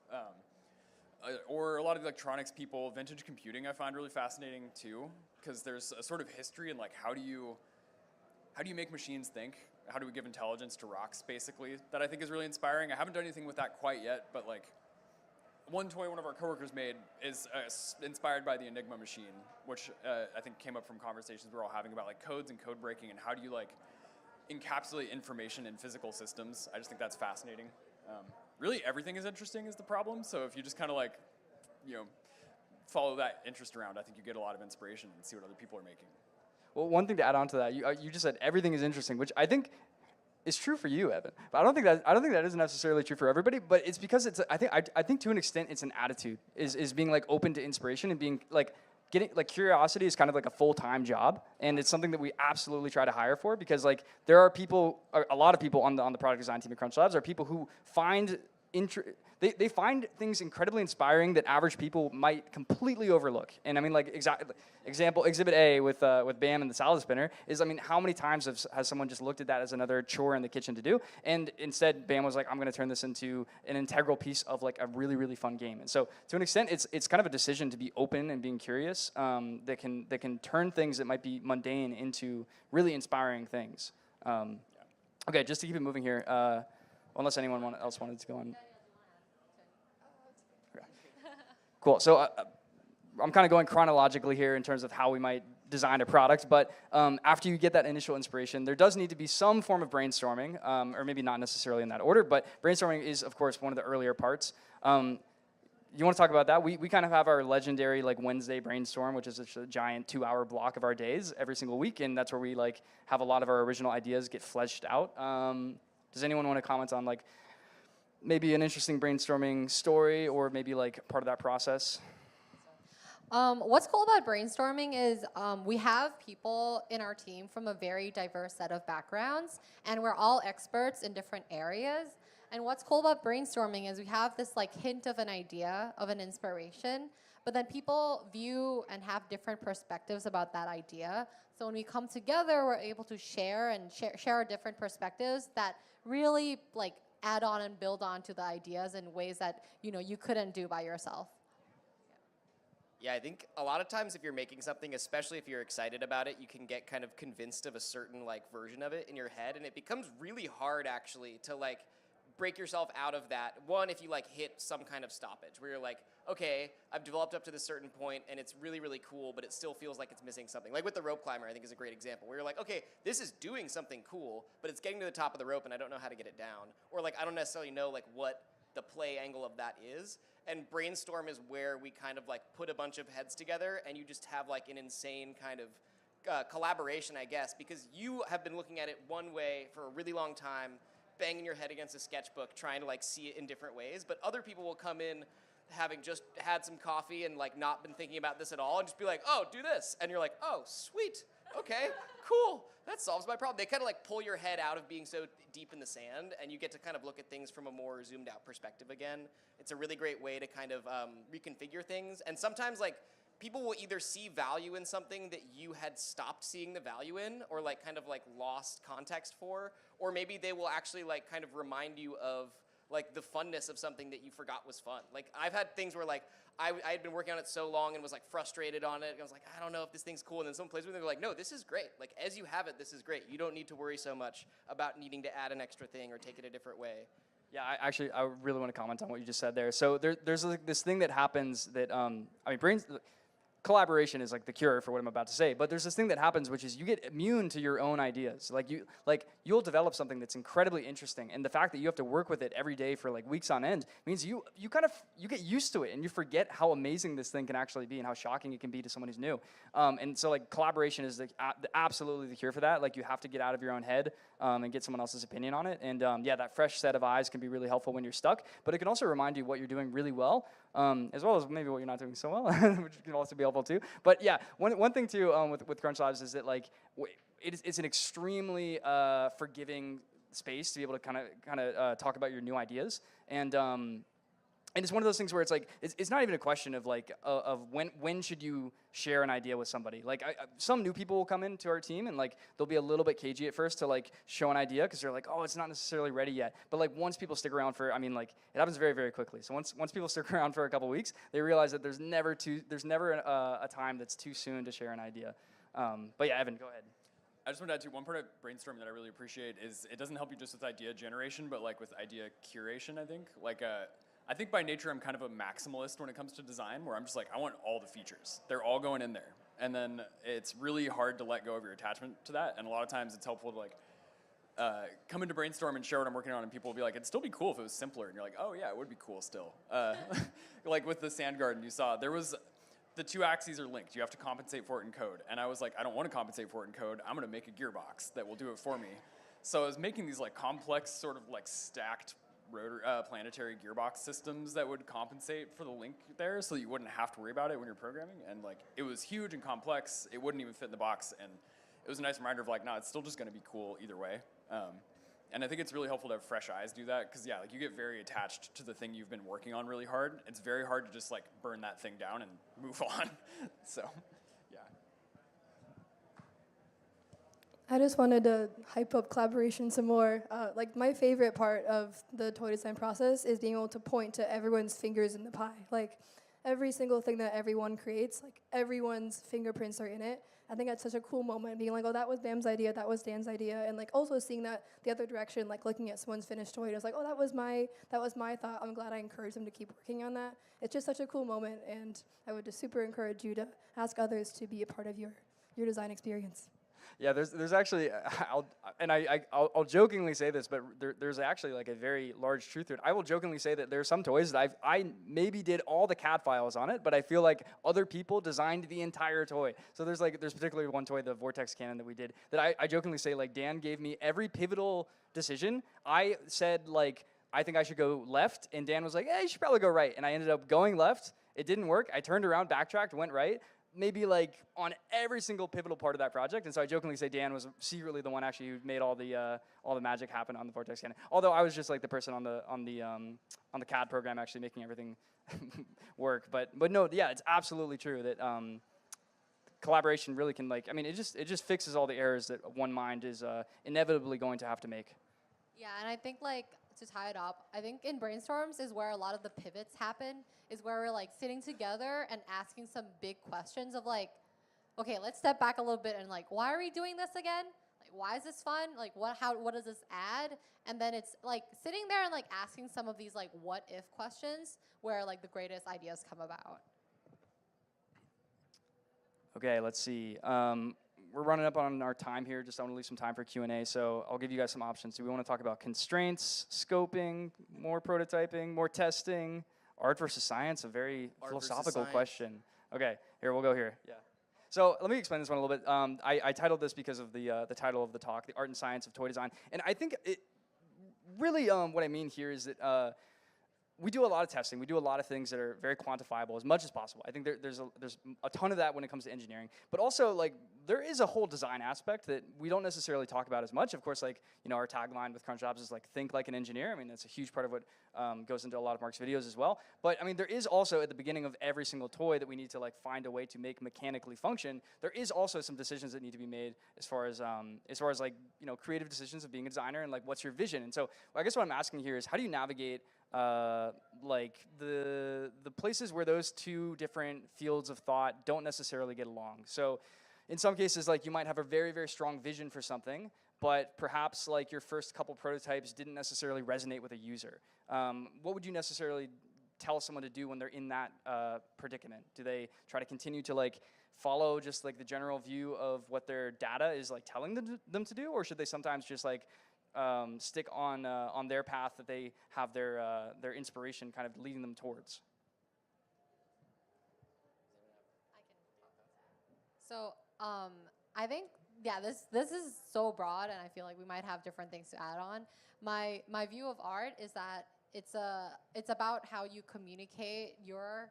Or a lot of electronics people, vintage computing I find really fascinating too, because there's a sort of history in like how do you make machines think? How do we give intelligence to rocks, basically, that I think is really inspiring. I haven't done anything with that quite yet, but like, one toy one of our coworkers made is inspired by the Enigma machine, which I think came up from conversations we're all having about like codes and code breaking, and how do you like encapsulate information in physical systems. I just think that's fascinating. Really, everything is interesting is the problem. So if you just kind of like, you know, follow that interest around, I think you get a lot of inspiration and see what other people are making. Well, one thing to add on to that, you just said everything is interesting, which I think is true for you, Evan. But I don't think that is necessarily true for everybody. But it's because I think to an extent it's an attitude, is being like open to inspiration and being like getting like curiosity is kind of like a full-time job, and it's something that we absolutely try to hire for, because like there are people, a lot of people on the product design team at CrunchLabs are people who find they find things incredibly inspiring that average people might completely overlook. And I mean, like, example, Exhibit A with Bam and the salad spinner is, I mean, how many times has someone just looked at that as another chore in the kitchen to do? And instead, Bam was like, I'm going to turn this into an integral piece of like a really, really fun game. And so, to an extent, it's kind of a decision to be open and being curious that can turn things that might be mundane into really inspiring things. Okay, just to keep it moving here, unless anyone else wanted to go on. Cool. So I'm kind of going chronologically here in terms of how we might design a product, but after you get that initial inspiration, there does need to be some form of brainstorming, or maybe not necessarily in that order, but brainstorming is, of course, one of the earlier parts. You want to talk about that? We kind of have our legendary like Wednesday brainstorm, which is just a giant 2-hour block of our days every single week, and that's where we like have a lot of our original ideas get fleshed out. Does anyone want to comment on like maybe an interesting brainstorming story, or maybe like part of that process? What's cool about brainstorming is we have people in our team from a very diverse set of backgrounds, and we're all experts in different areas. And what's cool about brainstorming is we have this like hint of an idea, of an inspiration, but then people view and have different perspectives about that idea. So when we come together, we're able to share our different perspectives that really like add on and build on to the ideas in ways that you couldn't do by yourself. Yeah, I think a lot of times if you're making something, especially if you're excited about it, you can get kind of convinced of a certain like version of it in your head, and it becomes really hard actually to like break yourself out of that. One, if you like hit some kind of stoppage where you're like, okay, I've developed up to this certain point and it's really, really cool, but it still feels like it's missing something. Like with the rope climber, I think is a great example, where you're like, okay, this is doing something cool, but it's getting to the top of the rope and I don't know how to get it down. Or like, I don't necessarily know like what the play angle of that is. And brainstorm is where we kind of like put a bunch of heads together and you just have like an insane kind of collaboration, I guess, because you have been looking at it one way for a really long time, banging your head against a sketchbook, trying to like see it in different ways. But other people will come in having just had some coffee and like not been thinking about this at all and just be like, oh, do this. And you're like, oh, sweet. Okay, cool. That solves my problem. They kind of like pull your head out of being so deep in the sand, and you get to kind of look at things from a more zoomed out perspective again. It's a really great way to kind of reconfigure things. And sometimes like people will either see value in something that you had stopped seeing the value in, or like kind of like lost context for, or maybe they will actually like kind of remind you of like the funness of something that you forgot was fun. Like I've had things where like I had been working on it so long and was like frustrated on it. And I was like, I don't know if this thing's cool. And then someone plays with it, they're like, no, this is great. Like as you have it, this is great. You don't need to worry so much about needing to add an extra thing or take it a different way. Yeah, I really want to comment on what you just said there. So there's like this thing that happens that collaboration is like the cure for what I'm about to say, but there's this thing that happens, which is you get immune to your own ideas. You'll develop something that's incredibly interesting, and the fact that you have to work with it every day for like weeks on end means you get used to it, and you forget how amazing this thing can actually be and how shocking it can be to someone who's new. And so like collaboration is absolutely the cure for that. Like you have to get out of your own head and get someone else's opinion on it. And that fresh set of eyes can be really helpful when you're stuck, but it can also remind you what you're doing really well. As well as maybe what you're not doing so well, which can also be helpful too. But yeah, one thing too with CrunchLabs is that like it's an extremely forgiving space to be able to kind of talk about your new ideas, and it's one of those things where it's like it's not even a question of like of when should you share an idea with somebody. Like some new people will come into our team and like they'll be a little bit cagey at first to like show an idea because they're like, oh, it's not necessarily ready yet. But like once people stick around for, it happens very, very quickly. So once people stick around for a couple weeks, they realize that there's never a time that's too soon to share an idea. But yeah, Evan, go ahead. I just want to add to one part of brainstorming that I really appreciate is it doesn't help you just with idea generation, but like with idea curation, I think. I think by nature I'm kind of a maximalist when it comes to design, where I'm just like, I want all the features. They're all going in there. And then it's really hard to let go of your attachment to that. And a lot of times it's helpful to like come into brainstorm and share what I'm working on, and people will be like, it'd still be cool if it was simpler. And you're like, oh yeah, it would be cool still. Like with the sand garden you saw, the two axes are linked. You have to compensate for it in code. And I was like, I don't want to compensate for it in code. I'm going to make a gearbox that will do it for me. So I was making these like complex sort of like stacked planetary gearbox systems that would compensate for the link there so that you wouldn't have to worry about it when you're programming. And like it was huge and complex. It wouldn't even fit in the box. And it was a nice reminder of like, no, it's still just going to be cool either way. And I think it's really helpful to have fresh eyes do that because, yeah, like you get very attached to the thing you've been working on really hard. It's very hard to just like burn that thing down and move on. So, yeah. I just wanted to hype up collaboration some more. Like my favorite part of the toy design process is being able to point to everyone's fingers in the pie. Like every single thing that everyone creates, like everyone's fingerprints are in it. I think that's such a cool moment, being like, oh, that was Bam's idea, that was Dan's idea, and like also seeing that the other direction, like looking at someone's finished toy, and it's like, oh, that was my thought. I'm glad I encouraged them to keep working on that. It's just such a cool moment, and I would just super encourage you to ask others to be a part of your design experience. Yeah, there's actually, I'll jokingly say this, but there's actually like a very large truth to it. I will jokingly say that there are some toys that I maybe did all the CAD files on it, but I feel like other people designed the entire toy. So there's particularly one toy, the Vortex Cannon that we did, that I jokingly say like Dan gave me every pivotal decision. I said like, I think I should go left, and Dan was like, you should probably go right. And I ended up going left. It didn't work. I turned around, backtracked, went right. Maybe like on every single pivotal part of that project, and so I jokingly say Dan was secretly the one actually who made all the magic happen on the Vortex Cannon. Although I was just like the person on the CAD program actually making everything work. But no, yeah, it's absolutely true that collaboration really can it just fixes all the errors that one mind is inevitably going to have to make. Yeah, and I think to tie it up, I think in brainstorms is where a lot of the pivots happen, is where we're like sitting together and asking some big questions of like, okay, let's step back a little bit and like, why are we doing this again? Like, why is this fun? Like, what does this add? And then it's like sitting there and like asking some of these like what if questions where like the greatest ideas come about. Okay, let's see. We're running up on our time here. Just I want to leave some time for Q&A, so I'll give you guys some options. Do we want to talk about constraints, scoping, more prototyping, more testing, art versus science? A very philosophical question. Okay, here, we'll go here. Yeah. So let me explain this one a little bit. I titled this because of the title of the talk, The Art and Science of Toy Design. And I think it really what I mean here is that we do a lot of testing. We do a lot of things that are very quantifiable as much as possible. I think there's a ton of that when it comes to engineering. But also, like, there is a whole design aspect that we don't necessarily talk about as much. Of course, like, you know, our tagline with CrunchLabs is, like, think like an engineer. I mean, that's a huge part of what goes into a lot of Mark's videos as well. But, I mean, there is also, at the beginning of every single toy that we need to, like, find a way to make mechanically function, there is also some decisions that need to be made as far as like, you know, creative decisions of being a designer and, like, what's your vision. And so I guess what I'm asking here is, how do you navigate like the places where those two different fields of thought don't necessarily get along? So in some cases, like, you might have a very, very strong vision for something, but perhaps like your first couple prototypes didn't necessarily resonate with a user. What would you necessarily tell someone to do when they're in that predicament? Do they try to continue to, like, follow just like the general view of what their data is, like, telling them to do, or should they sometimes just, like, stick on their path that they have their inspiration kind of leading them towards? So I think, yeah, this is so broad, and I feel like we might have different things to add on. My view of art is that it's about how you communicate your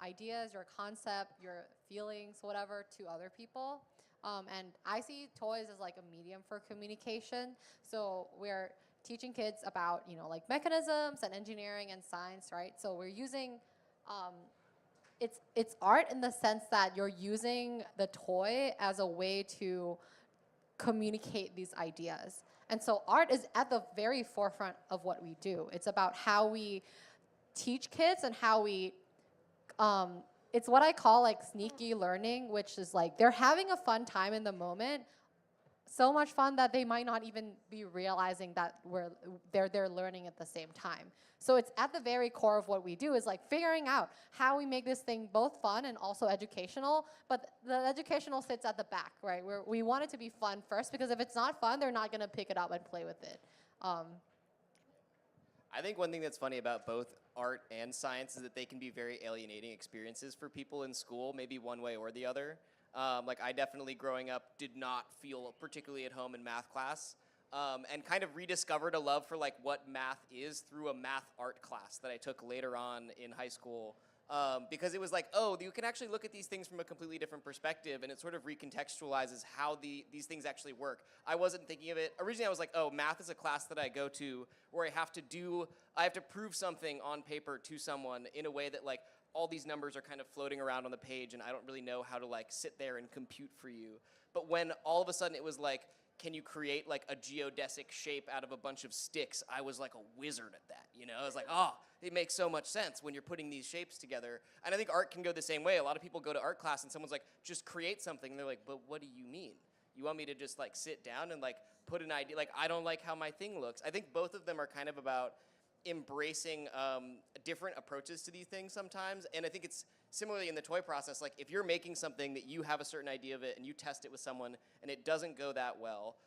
ideas, your concept, your feelings, whatever, to other people. And I see toys as like a medium for communication. So we're teaching kids about, you know, like mechanisms and engineering and science, right? So we're using, it's art in the sense that you're using the toy as a way to communicate these ideas. And so art is at the very forefront of what we do. It's about how we teach kids and how we, it's what I call like sneaky learning, which is like they're having a fun time in the moment, so much fun that they might not even be realizing that they're learning at the same time. So it's at the very core of what we do, is like figuring out how we make this thing both fun and also educational, but the educational sits at the back, right? We want it to be fun first, because if it's not fun, they're not gonna pick it up and play with it. I think one thing that's funny about both art and science is that they can be very alienating experiences for people in school, maybe one way or the other. Like, I definitely, growing up, did not feel particularly at home in math class, and kind of rediscovered a love for, like, what math is through a math art class that I took later on in high school. Because it was like, oh, you can actually look at these things from a completely different perspective, and it sort of recontextualizes how these things actually work. I wasn't thinking of it. Originally, I was like, oh, math is a class that I go to where I have to prove something on paper to someone in a way that, like, all these numbers are kind of floating around on the page, and I don't really know how to, like, sit there and compute for you. But when all of a sudden it was like, can you create, like, a geodesic shape out of a bunch of sticks, I was like a wizard at that, you know? I was like, oh, it makes so much sense when you're putting these shapes together. And I think art can go the same way. A lot of people go to art class and someone's like, just create something. And they're like, but what do you mean? You want me to just, like, sit down and, like, put an idea? Like, I don't like how my thing looks. I think both of them are kind of about embracing different approaches to these things sometimes. And I think it's similarly in the toy process. Like, if you're making something that you have a certain idea of it and you test it with someone and it doesn't go that well,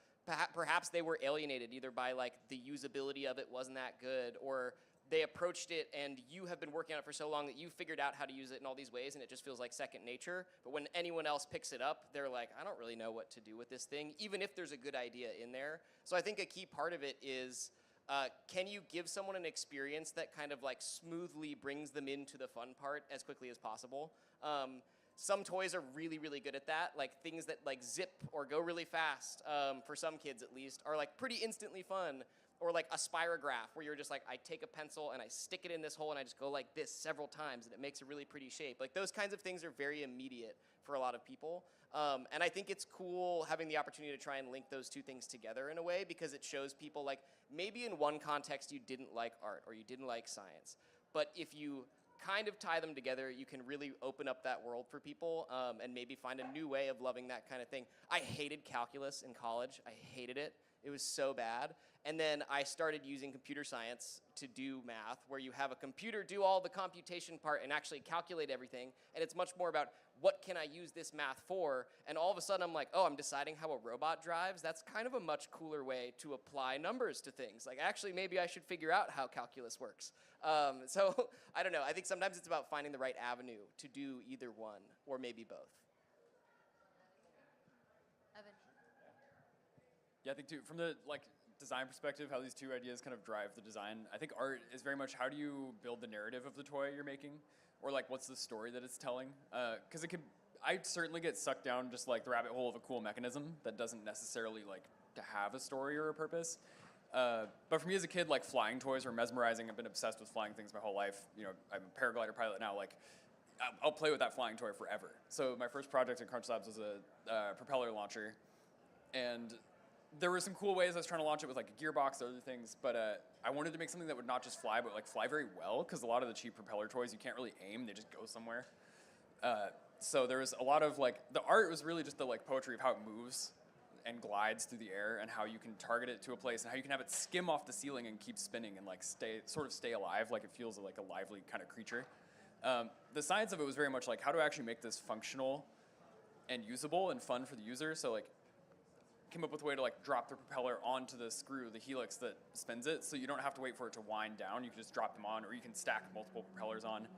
perhaps they were alienated either by, like, the usability of it wasn't that good, or they approached it and you have been working on it for so long that you figured out how to use it in all these ways and it just feels like second nature. But when anyone else picks it up, they're like, I don't really know what to do with this thing, even if there's a good idea in there. So I think a key part of it is, can you give someone an experience that kind of, like, smoothly brings them into the fun part as quickly as possible? Some toys are really, really good at that. Like, things that, like, zip or go really fast, for some kids at least, are, like, pretty instantly fun. Or, like, a spirograph, where you're just like, I take a pencil and I stick it in this hole and I just go like this several times and it makes a really pretty shape. Like, those kinds of things are very immediate for a lot of people. And I think it's cool having the opportunity to try and link those two things together in a way, because it shows people, like, maybe in one context you didn't like art or you didn't like science, but if you kind of tie them together, you can really open up that world for people, and maybe find a new way of loving that kind of thing. I hated calculus in college. I hated it. It was so bad. And then I started using computer science to do math, where you have a computer do all the computation part and actually calculate everything. And it's much more about, what can I use this math for? And all of a sudden I'm like, oh, I'm deciding how a robot drives? That's kind of a much cooler way to apply numbers to things. Like, actually, maybe I should figure out how calculus works. So I don't know. I think sometimes it's about finding the right avenue to do either one, or maybe both. Yeah, I think too, from the, like, design perspective, how these two ideas kind of drive the design, I think art is very much how do you build the narrative of the toy you're making, or like what's the story that it's telling? Because I certainly get sucked down just like the rabbit hole of a cool mechanism that doesn't necessarily like to have a story or a purpose. But for me as a kid, like flying toys were mesmerizing. I've been obsessed with flying things my whole life. You know, I'm a paraglider pilot now. Like, I'll play with that flying toy forever. So my first project at CrunchLabs was a propeller launcher, and there were some cool ways I was trying to launch it with like a gearbox or other things, but I wanted to make something that would not just fly, but like fly very well, because a lot of the cheap propeller toys, you can't really aim, they just go somewhere. So there was a lot of like, the art was really just the like poetry of how it moves and glides through the air and how you can target it to a place and how you can have it skim off the ceiling and keep spinning and like stay alive, like it feels like a lively kind of creature. The science of it was very much like, how do I actually make this functional and usable and fun for the user? So like, came up with a way to like drop the propeller onto the screw, the helix that spins it, so you don't have to wait for it to wind down. You can just drop them on, or you can stack multiple propellers on.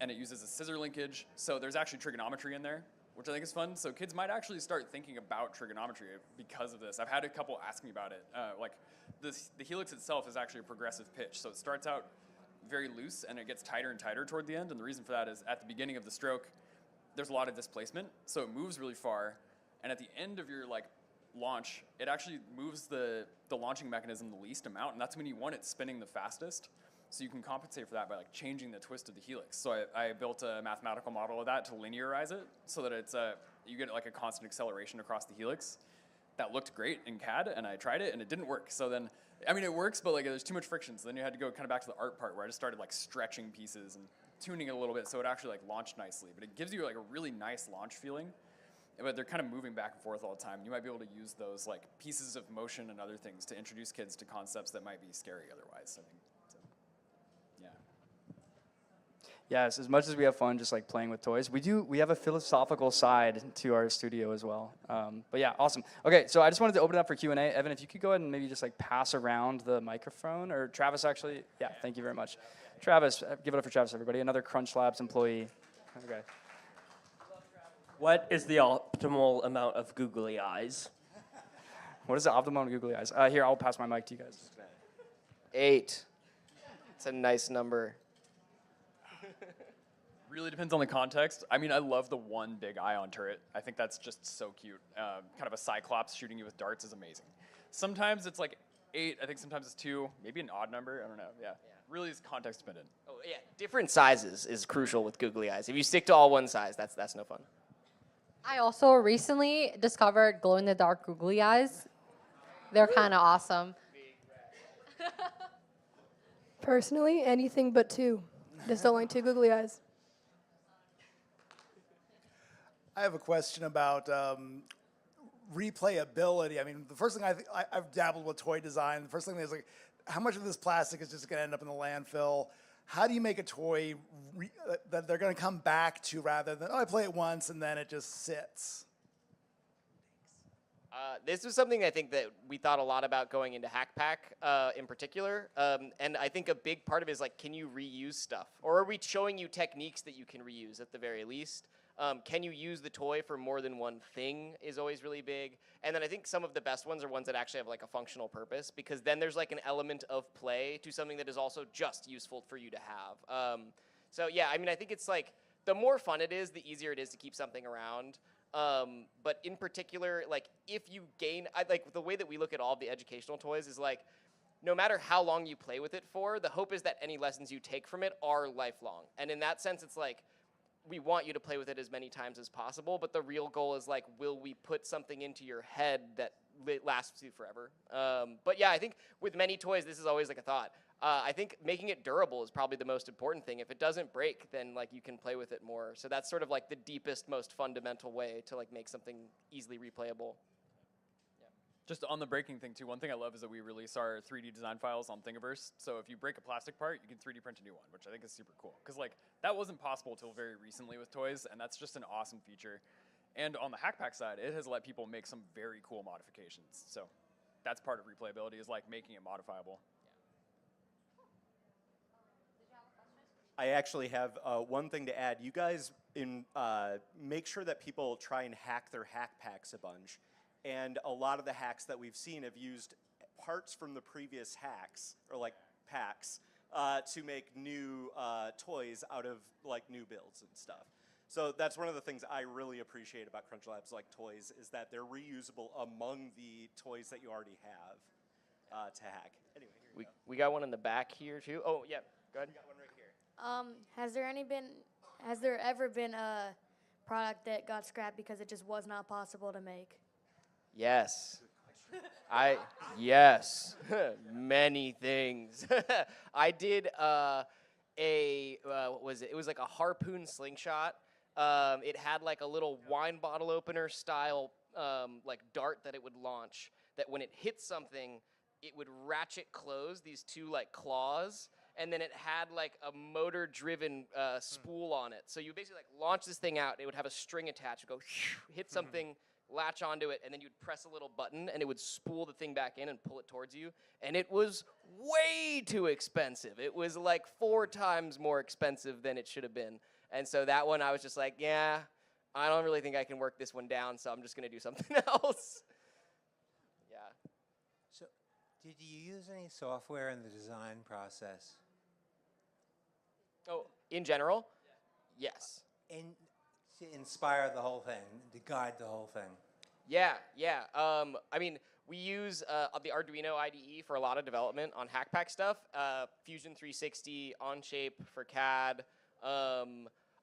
And it uses a scissor linkage, so there's actually trigonometry in there, which I think is fun. So kids might actually start thinking about trigonometry because of this. I've had a couple ask me about it. Like the helix itself is actually a progressive pitch, so it starts out very loose and it gets tighter and tighter toward the end. And the reason for that is at the beginning of the stroke, there's a lot of displacement, so it moves really far. And at the end of your like launch, it actually moves the launching mechanism the least amount, and that's when you want it spinning the fastest. So you can compensate for that by like changing the twist of the helix. So I built a mathematical model of that to linearize it so that it's you get like a constant acceleration across the helix. That looked great in CAD, and I tried it, and it didn't work. So then, I mean, it works, but like there's too much friction. So then you had to go kind of back to the art part where I just started like stretching pieces and tuning it a little bit so it actually like launched nicely. But it gives you like a really nice launch feeling. But they're kind of moving back and forth all the time. You might be able to use those like pieces of motion and other things to introduce kids to concepts that might be scary otherwise, I think. So, yeah. Yes, as much as we have fun just like playing with toys, we have a philosophical side to our studio as well. But yeah, awesome. Okay, so I just wanted to open it up for Q&A. Evan, if you could go ahead and maybe just like pass around the microphone, or Travis actually. Yeah, thank you very much. Travis, give it up for Travis, everybody. Another CrunchLabs employee. Okay. What is the optimal amount of googly eyes? What is the optimal amount of googly eyes? Here, I'll pass my mic to you guys. 8. It's a nice number. Really depends on the context. I mean, I love the one big ion turret. I think that's just so cute. Kind of a cyclops shooting you with darts is amazing. Sometimes it's like 8. I think sometimes it's 2. Maybe an odd number. I don't know. Yeah. Really is context dependent. Oh yeah, different sizes is crucial with googly eyes. If you stick to all one size, that's no fun. I also recently discovered glow-in-the-dark googly eyes. They're kind of awesome. Personally, anything but 2. Just don't like 2 googly eyes. I have a question about replayability. I mean, the first thing I've dabbled with toy design. The first thing is like, how much of this plastic is just going to end up in the landfill? How do you make a toy that they're going to come back to rather than, oh, I play it once and then it just sits? This was something I think that we thought a lot about going into HackPack in particular. And I think a big part of it is like, can you reuse stuff? Or are we showing you techniques that you can reuse at the very least? Can you use the toy for more than one thing is always really big. And then I think some of the best ones are ones that actually have like a functional purpose, because then there's like an element of play to something that is also just useful for you to have. So yeah, I mean, I think it's like the more fun it is, the easier it is to keep something around. But in particular, like if you gain, like the way that we look at all of the educational toys is like, no matter how long you play with it for, the hope is that any lessons you take from it are lifelong. And in that sense, it's like, we want you to play with it as many times as possible, but the real goal is like, will we put something into your head that lasts you forever? But yeah, I think with many toys, this is always like a thought. I think making it durable is probably the most important thing. If it doesn't break, then like you can play with it more. So that's sort of like the deepest, most fundamental way to like make something easily replayable. Just on the breaking thing too, one thing I love is that we release our 3D design files on Thingiverse. So if you break a plastic part, you can 3D print a new one, which I think is super cool. Because like that wasn't possible until very recently with toys, and that's just an awesome feature. And on the HackPack side, it has let people make some very cool modifications. So that's part of replayability, is like making it modifiable. I actually have one thing to add. You guys make sure that people try and hack their hack packs a bunch. And a lot of the hacks that we've seen have used parts from the previous hacks, or like packs, to make new toys out of like new builds and stuff. So that's one of the things I really appreciate about CrunchLabs like toys, is that they're reusable among the toys that you already have to hack. Anyway, here we go. We got one in the back here too. Oh, yeah, go ahead. We got one right here. Has there ever been a product that got scrapped because it just was not possible to make? Yes. Yes. Many things. I did what was it? It was like a harpoon slingshot. It had like a little wine bottle opener style like dart that it would launch, that when it hit something, it would ratchet close these two like claws, and then it had like a motor driven spool on it. So you basically like launch this thing out, it would have a string attached, go hit something, latch onto it, and then you'd press a little button and it would spool the thing back in and pull it towards you. And it was way too expensive. It was like 4 times more expensive than it should have been. And so that one I was just like, yeah, I don't really think I can work this one down, so I'm just gonna do something else. Yeah. So, did you use any software in the design process? Oh, in general? Yes. To inspire the whole thing, to guide the whole thing? Yeah. I mean, we use the Arduino IDE for a lot of development on HackPack stuff. Fusion 360, Onshape for CAD.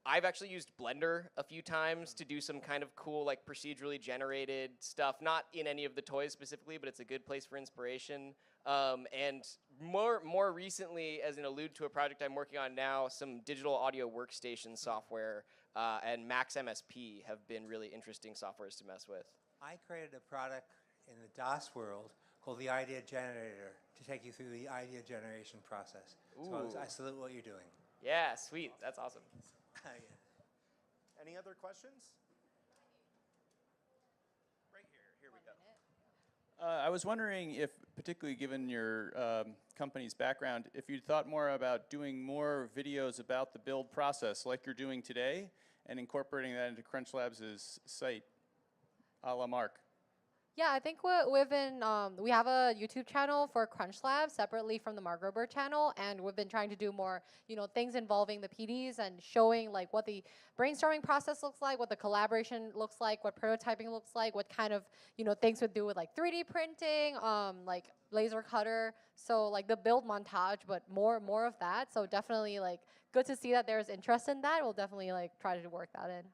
I've actually used Blender a few times to do some kind of cool, like procedurally generated stuff. Not in any of the toys specifically, but it's a good place for inspiration. And more recently, as an allude to a project I'm working on now, some digital audio workstation software and Max MSP have been really interesting softwares to mess with. I created a product in the DOS world called the Idea Generator to take you through the idea generation process. Ooh. So I salute what you're doing. Yeah, sweet. That's awesome. Yeah. Any other questions? Right here. Here we go. I was wondering if, particularly given your company's background, if you thought more about doing more videos about the build process like you're doing today and incorporating that into CrunchLabs' site, a la Mark. Yeah, I think we have a YouTube channel for CrunchLabs separately from the Mark Rober channel, and we've been trying to do more, things involving the PDs and showing like what the brainstorming process looks like, what the collaboration looks like, what prototyping looks like, what kind of, things we do with like 3D printing, like laser cutter. So like the build montage, but more of that. So definitely like good to see that there's interest in that. We'll definitely like try to work that in.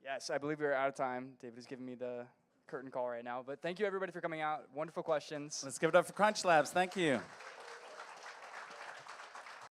Yes, I believe we're out of time. David is giving me the curtain call right now. But thank you, everybody, for coming out. Wonderful questions. Let's give it up for CrunchLabs. Thank you.